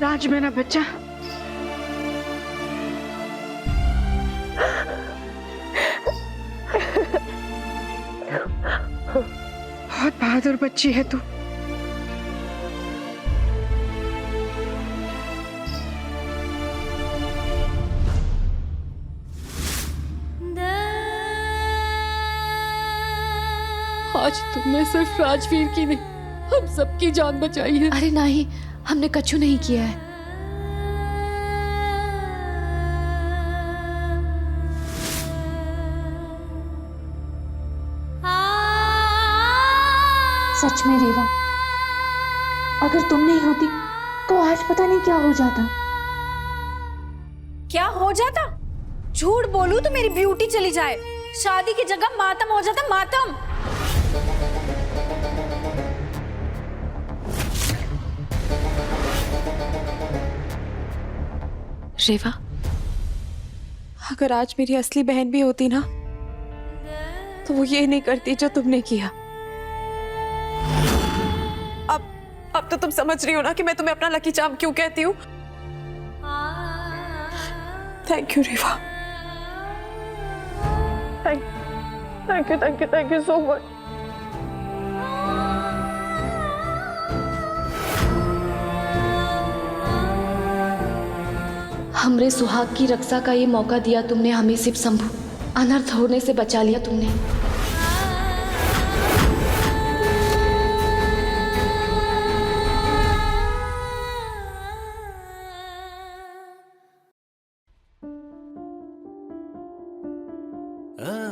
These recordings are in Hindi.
राज मेरा बच्चा, बहुत बहादुर बच्ची है तू। आज तुमने सिर्फ राजवीर की नहीं, हम सबकी जान बचाई है। अरे नहीं, हमने कछु नहीं किया है। सच में रेवा, अगर तुम नहीं होती तो आज पता नहीं क्या हो जाता। क्या हो जाता? झूठ बोलूं तो मेरी ब्यूटी चली जाए, शादी की जगह मातम हो जाता, मातम। रेवा, अगर आज मेरी असली बहन भी होती ना, तो वो ये नहीं करती जो तुमने किया। अब तो तुम समझ रही हो ना कि मैं तुम्हें अपना लकी चार्म क्यों कहती हूँ। Thank you Reva, thank you so much. हमरे सुहाग की रक्षा का ये मौका दिया तुमने हमें, शिव शंभू। अनर्थ होने से बचा लिया तुमने।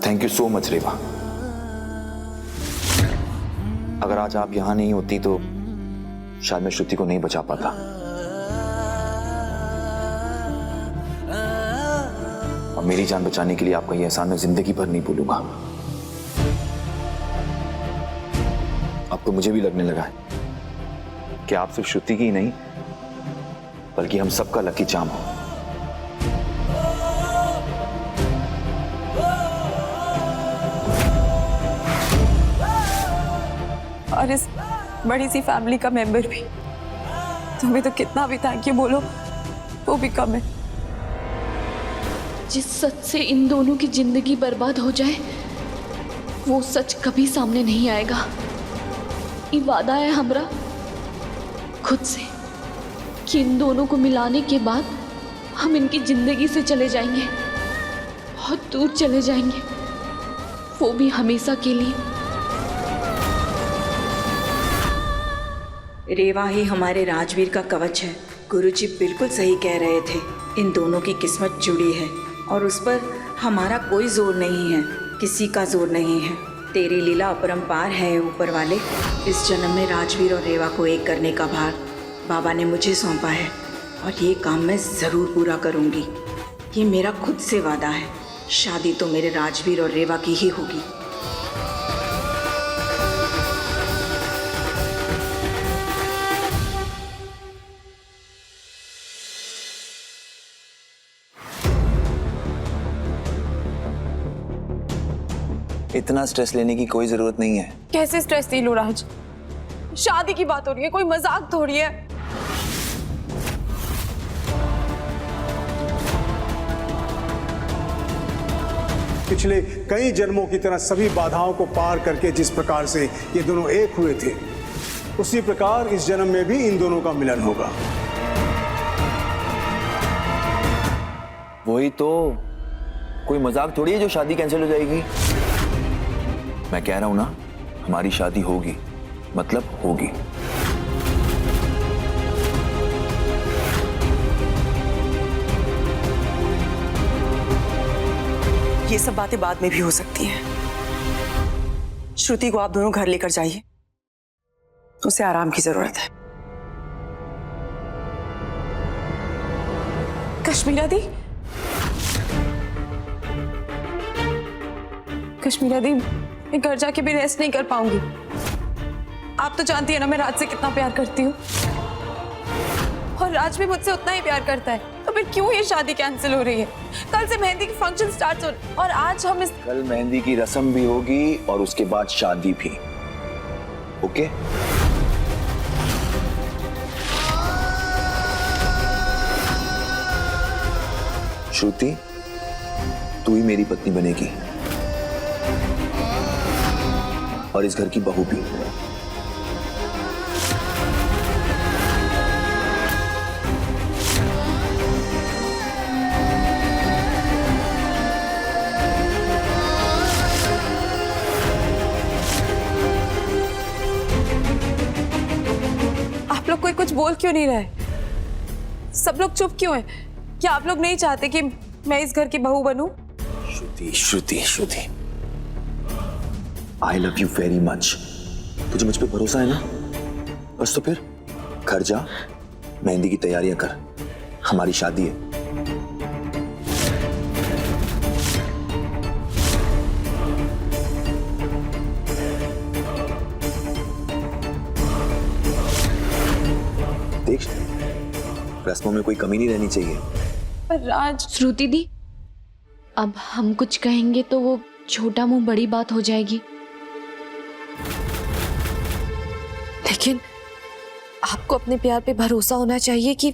थैंक यू सो मच रेवा। अगर आज आप यहां नहीं होती तो शायद मैं श्रुति को नहीं बचा पाता। और मेरी जान बचाने के लिए आपका यह एहसान मैं जिंदगी भर नहीं भूलूंगा। अब तो मुझे भी लगने लगा है कि आप सिर्फ श्रुति की ही नहीं बल्कि हम सबका लकी चार्म हो। और इस बड़ी सी फैमिली का मेंबर भी। तुम्हें तो कितना भी थैंक यू बोलो वो भी कम है। जिस सच से इन दोनों की जिंदगी बर्बाद हो जाए, वो सच कभी सामने नहीं आएगा। ये वादा है हमरा खुद से कि इन दोनों को मिलाने के बाद हम इनकी जिंदगी से चले जाएंगे, बहुत दूर चले जाएंगे, वो भी हमेशा के लिए। रेवा ही हमारे राजवीर का कवच है। गुरुजी बिल्कुल सही कह रहे थे, इन दोनों की किस्मत जुड़ी है और उस पर हमारा कोई जोर नहीं है, किसी का जोर नहीं है। तेरी लीला अपरंपार है ऊपर वाले। इस जन्म में राजवीर और रेवा को एक करने का भार बाबा ने मुझे सौंपा है और ये काम मैं ज़रूर पूरा करूँगी। ये मेरा खुद से वादा है। शादी तो मेरे राजवीर और रेवा की ही होगी। इतना स्ट्रेस लेने की कोई जरूरत नहीं है। कैसे स्ट्रेस नहीं लो राज? शादी की बात हो रही है, कोई मजाक थोड़ी है। पिछले कई जन्मों की तरह सभी बाधाओं को पार करके जिस प्रकार से ये दोनों एक हुए थे, उसी प्रकार इस जन्म में भी इन दोनों का मिलन होगा। वही तो, कोई मजाक थोड़ी है जो शादी कैंसिल हो जाएगी। मैं कह रहा हूं ना, हमारी शादी होगी, मतलब होगी। ये सब बातें बाद में भी हो सकती हैं। श्रुति को आप दोनों घर लेकर जाइए, उसे आराम की जरूरत है। कश्मीरा दी, कश्मीरा दी, मैं घर जाके भी रेस्ट नहीं कर पाऊंगी। आप तो जानती है ना मैं राज से कितना प्यार करती हूँ और राज भी मुझसे उतना ही प्यार करता है, तो फिर क्यों ये शादी कैंसिल हो रही है? कल से मेहंदी की फंक्शन स्टार्ट हो और आज हम इस कल मेहंदी की रस्म भी होगी और उसके बाद शादी भी। ओके? श्रुति, तू ही मेरी पत्नी बनेगी और इस घर की बहू भी। आप लोग कोई कुछ बोल क्यों नहीं रहे? सब लोग चुप क्यों हैं? क्या आप लोग नहीं चाहते कि मैं इस घर की बहू बनूं? Shruti Shruti Shruti, I love you very much. तुझे मुझ पे भरोसा है ना? बस तो फिर घर जा, मेहंदी की तैयारियां कर, हमारी शादी है। देख, रस्मों में कोई कमी नहीं रहनी चाहिए। पर राज, श्रुति दी, अब हम कुछ कहेंगे तो वो छोटा मुंह बड़ी बात हो जाएगी। लेकिन आपको अपने प्यार पे भरोसा होना चाहिए कि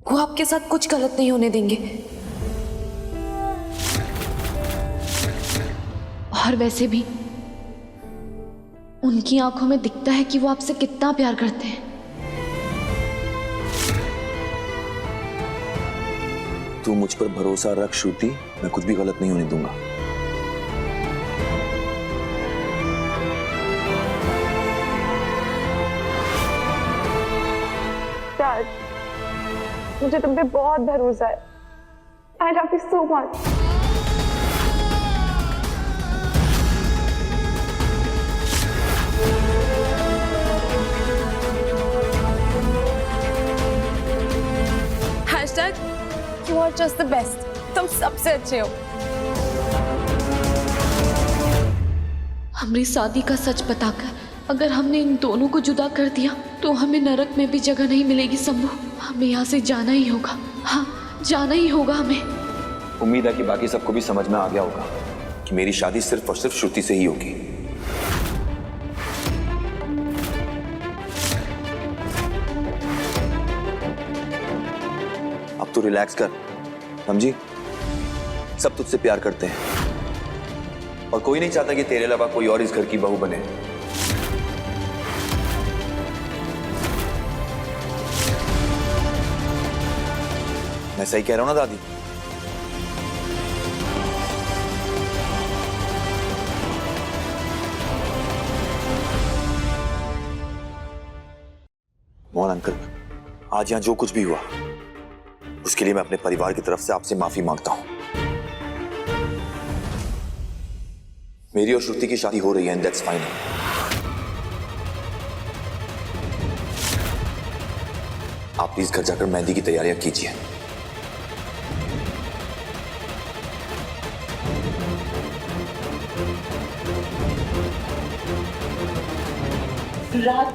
वो आपके साथ कुछ गलत नहीं होने देंगे। और वैसे भी उनकी आंखों में दिखता है कि वो आपसे कितना प्यार करते हैं। तू मुझ पर भरोसा रख श्रुति, मैं कुछ भी गलत नहीं होने दूंगा। राज, मुझे तुम पे बहुत भरोसा है। I love you so much. Hashtag you are just the best. तुम सबसे अच्छे हो। हमारी शादी का सच बताकर अगर हमने इन दोनों को जुदा कर दिया तो हमें नरक में भी जगह नहीं मिलेगी शंभू। हमें यहाँ से जाना ही होगा। हाँ, जाना ही होगा हमें। उम्मीद है कि बाकी सबको भी समझ में आ गया होगा कि मेरी शादी सिर्फ और सिर्फ श्रुति से ही होगी। अब तो रिलैक्स कर, समझी? सब तुझसे प्यार करते हैं और कोई नहीं चाहता कि तेरे अलावा कोई और इस घर की बहू बने। मैं सही कह रहा हूं ना दादी? मोहन अंकल, आज यहां जो कुछ भी हुआ उसके लिए मैं अपने परिवार की तरफ से आपसे माफी मांगता हूं। मेरी और श्रुति की शादी हो रही है एंड दैट्स फाइन। आप प्लीज घर जाकर मेहंदी की तैयारियां कीजिए। राज,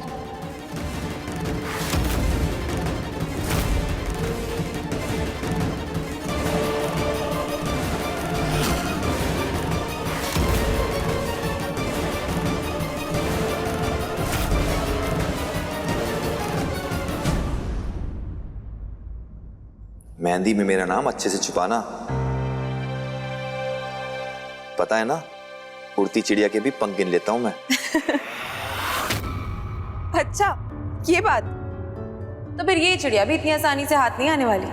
मेहंदी में मेरा नाम अच्छे से छुपाना। पता है ना, उड़ती चिड़िया के भी पंख गिन लेता हूं मैं। अच्छा, ये बात। तो फिर ये चिड़िया भी इतनी आसानी से हाथ नहीं आने वाली।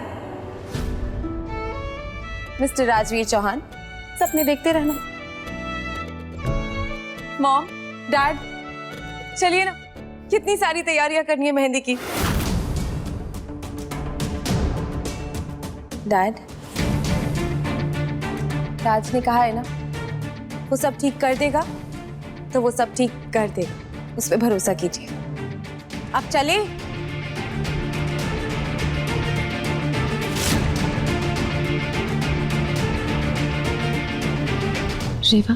मिस्टर राजवीर चौहान, सपने देखते रहना। मॉम, डैड, चलिए ना, कितनी सारी तैयारियां करनी है मेहंदी की। डैड, राज ने कहा है ना, वो सब ठीक कर देगा, तो वो सब ठीक कर देगा, उस पर भरोसा कीजिए। अब चले। रेवा,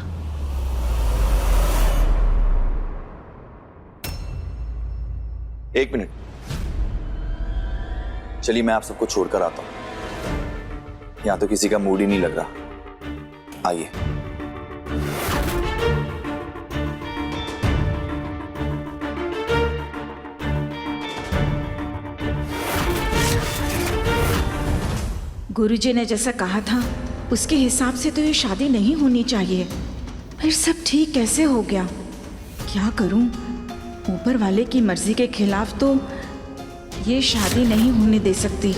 एक मिनट, चलिए मैं आप सबको छोड़कर आता हूं। यहां तो किसी का मूड ही नहीं लग रहा। आइए। गुरुजी ने जैसा कहा था उसके हिसाब से तो ये शादी नहीं होनी चाहिए। फिर सब ठीक कैसे हो गया? क्या करूं? ऊपर वाले की मर्जी के खिलाफ तो ये शादी नहीं होने दे सकती।